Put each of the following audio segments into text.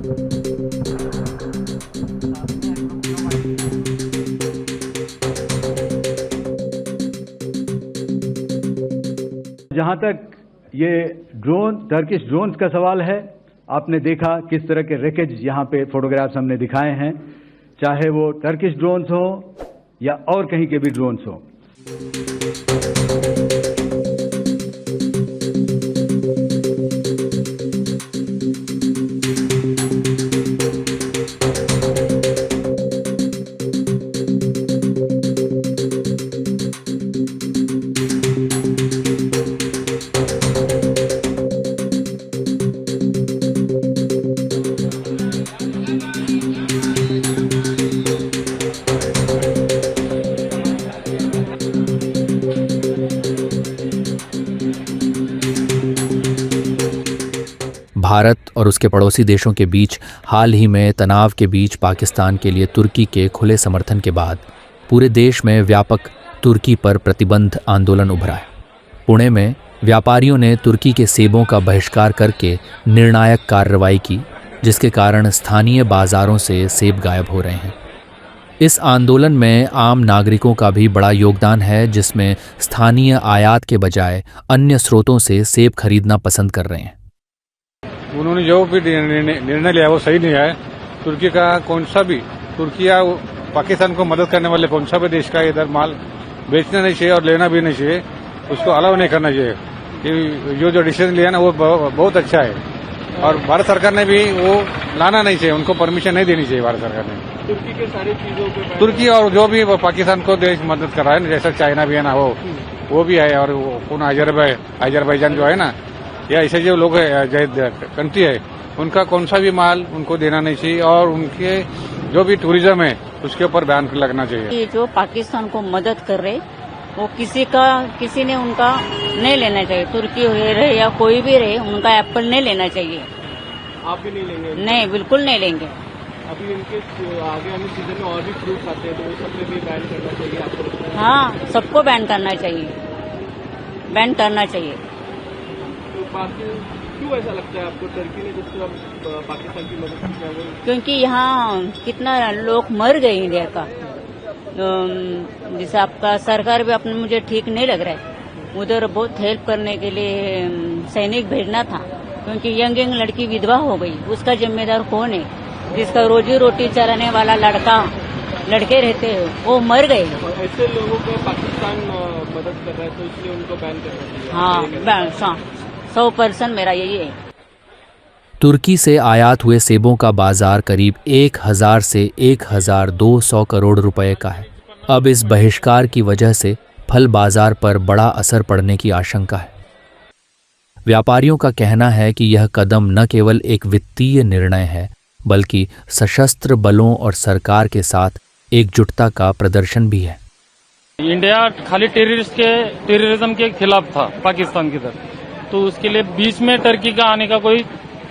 जहां तक ये टर्किश ड्रोन्स का सवाल है, आपने देखा किस तरह के रैकेज यहां पे फोटोग्राफ्स हमने दिखाए हैं, चाहे वो टर्किश ड्रोन्स हो या और कहीं के भी ड्रोन्स हो। भारत और उसके पड़ोसी देशों के बीच हाल ही में तनाव के बीच पाकिस्तान के लिए तुर्की के खुले समर्थन के बाद पूरे देश में व्यापक तुर्की पर प्रतिबंध आंदोलन उभरा है। पुणे में व्यापारियों ने तुर्की के सेबों का बहिष्कार करके निर्णायक कार्रवाई की, जिसके कारण स्थानीय बाजारों से सेब गायब हो रहे हैं। इस आंदोलन में आम नागरिकों का भी बड़ा योगदान है, जिसमें स्थानीय आयात के बजाय अन्य स्रोतों से सेब खरीदना पसंद कर रहे हैं। उन्होंने जो भी निर्णय लिया वो सही नहीं है। तुर्की का कौन सा भी तुर्की या पाकिस्तान को मदद करने वाले कौन सा भी देश का इधर माल बेचना नहीं चाहिए और लेना भी नहीं चाहिए, उसको अलाउ नहीं करना चाहिए। जो डिसीजन लिया ना वो बहुत अच्छा है और भारत सरकार ने भी वो लाना नहीं चाहिए, उनको परमिशन नहीं देनी चाहिए भारत सरकार ने। तुर्की के सारी चीजों पे तुर्की और जो भी पाकिस्तान को देश मदद कर रहा है ना, जैसा चाइना भी है ना, वो भी है और कौन अजरबैजान जो है ना, या ऐसे जो लोग कंट्री है उनका कौन सा भी माल उनको देना नहीं चाहिए और उनके जो भी टूरिज्म है उसके ऊपर बैन लगना चाहिए। ये जो पाकिस्तान को मदद कर रहे वो किसी ने उनका नहीं लेना चाहिए। तुर्की रहे या कोई भी रहे, उनका एप्पल नहीं लेना चाहिए। आप भी नहीं लेंगे? नहीं, बिल्कुल नहीं लेंगे। अभी इनके आगे आने सीजन में और भी फ्रूट्स आते हैं, तो वो सब पे भी बैन करना चाहिए आपको? हाँ, सबको बैन करना चाहिए, बैन करना चाहिए। बाकी क्यों ऐसा लगता है आपको टर्की ने जब पाकिस्तान की मदद की है? क्योंकि यहाँ कितना लोग मर गए इंडिया का, जैसे आपका सरकार भी अपने मुझे ठीक नहीं लग रहा है। उधर बहुत हेल्प करने के लिए सैनिक भेजना था, क्योंकि यंग लड़की विधवा हो गई, उसका जिम्मेदार कौन है? जिसका रोजी रोटी चलाने वाला लड़के रहते हैं वो मर गए। ऐसे लोगों को पाकिस्तान मदद कर रहा है, तो इसलिए उनको बैन करना चाहिए। हाँ, 100% मेरा यही है। तुर्की से आयात हुए सेबों का बाजार करीब 1000 से 1200 करोड़ रुपए का है। अब इस बहिष्कार की वजह से फल बाजार पर बड़ा असर पड़ने की आशंका है। व्यापारियों का कहना है कि यह कदम न केवल एक वित्तीय निर्णय है, बल्कि सशस्त्र बलों और सरकार के साथ एकजुटता का प्रदर्शन भी है। इंडिया खाली टेररिज्म के खिलाफ था पाकिस्तान की तरफ, तो उसके लिए बीच में टर्की का आने का कोई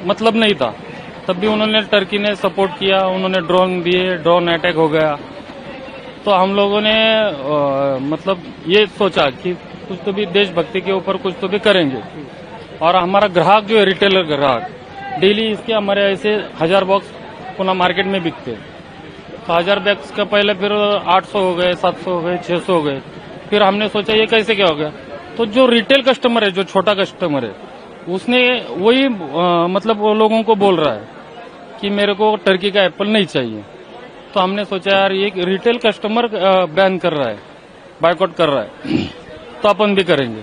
मतलब नहीं था। तब भी टर्की ने सपोर्ट किया, उन्होंने ड्रोन दिए, ड्रोन अटैक हो गया। तो हम लोगों ने मतलब ये सोचा कि कुछ तो भी देशभक्ति के ऊपर कुछ तो भी करेंगे। और हमारा ग्राहक जो है, रिटेलर ग्राहक, डेली इसके हमारे ऐसे 1000 बॉक्स पुणे मार्केट में बिकते हैं। तो 1000 बॉक्स का पहले फिर 800 हो गए, 700 हो गए, 600 हो गए। फिर हमने सोचा ये कैसे क्या हो गया। तो जो रिटेल कस्टमर है, जो छोटा कस्टमर है, उसने वही मतलब वो लोगों को बोल रहा है कि मेरे को टर्की का एप्पल नहीं चाहिए। तो हमने सोचा यार ये रिटेल कस्टमर बैन कर रहा है, बायकॉट कर रहा है, तो अपन भी करेंगे।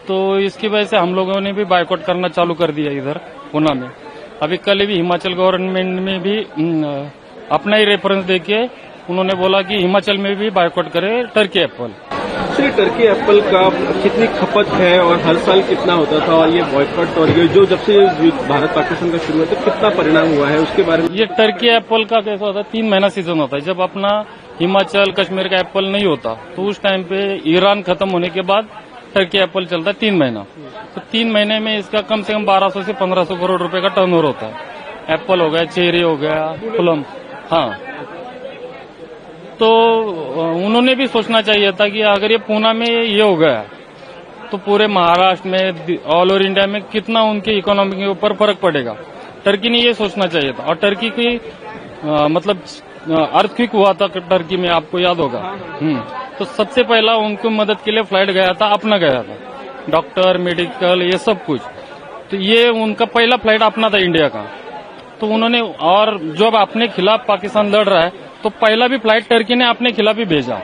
तो इसकी वजह से हम लोगों ने भी बायकॉट करना चालू कर दिया इधर पुणे में। अभी कल भी हिमाचल गवर्नमेंट में भी अपना ही रेफरेंस देके उन्होंने बोला कि हिमाचल में भी बायकॉट करे Turkey Apple. Shri Turkey Apple का कितनी खपत है और हर साल कितना होता था, और ये बॉयकॉट और ये जो जब से भारत पाकिस्तान का शुरू हुआ तो कितना परिणाम हुआ है उसके बारे में? ये टर्की एप्पल का कैसा होता है, 3 महीना सीजन होता है। जब अपना हिमाचल कश्मीर का एप्पल नहीं होता तो उस टाइम पे ईरान खत्म होने के बाद टर्की एप्पल चलता है 3 महीना। तो 3 महीने में इसका कम से कम 1200 से 1500 करोड़ रुपए का टर्नओवर होता है। एप्पल हो गया, चेरी हो गया, प्लम। हाँ, तो उन्होंने भी सोचना चाहिए था कि अगर ये पुणे में ये हो गया तो पूरे महाराष्ट्र में, ऑल ओवर इंडिया में कितना उनकी इकोनॉमी के ऊपर फर्क पड़ेगा। टर्की ने ये सोचना चाहिए था। और टर्की की मतलब अर्थक्वेक हुआ था टर्की में, आपको याद होगा। तो सबसे पहला उनको मदद के लिए फ्लाइट गया था, अपना गया था, डॉक्टर, मेडिकल, ये सब कुछ। तो ये उनका पहला फ्लाइट अपना था इंडिया का। तो उन्होंने, और जब अपने खिलाफ पाकिस्तान लड़ रहा है तो पहला भी फ्लाइट टर्की ने अपने खिलाफ ही भेजा।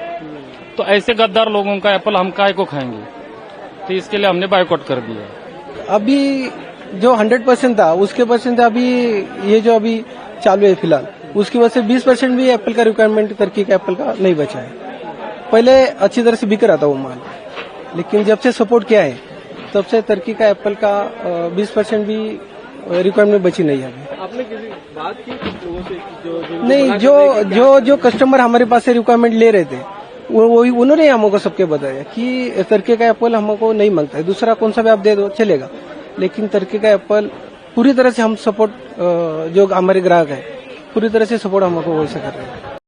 तो ऐसे गद्दार लोगों का एप्पल हम काय को खाएंगे? तो इसके लिए हमने बायकॉट कर दिया। अभी जो 100% था उसके परसेंट अभी ये जो अभी चालू है फिलहाल, उसकी वजह से 20% भी एप्पल का रिक्वायरमेंट टर्की का एप्पल का नहीं बचा है। पहले अच्छी तरह से बिक रहा था वो माल, लेकिन जब से सपोर्ट किया है तब से टर्की का एप्पल का 20% भी रिक्वायरमेंट बची नहीं है। आपने किसी बात की लोगों से नहीं, जो कस्टमर हमारे पास से रिक्वायरमेंट ले रहे थे वो उन्होंने हमको सबके बताया कि टर्की का एप्पल हमको नहीं मांगता है, दूसरा कौन सा भी आप दे दो चलेगा, लेकिन टर्की का एप्पल पूरी तरह से हम सपोर्ट, जो हमारे ग्राहक है पूरी तरह से सपोर्ट हमको वैसे कर रहे हैं।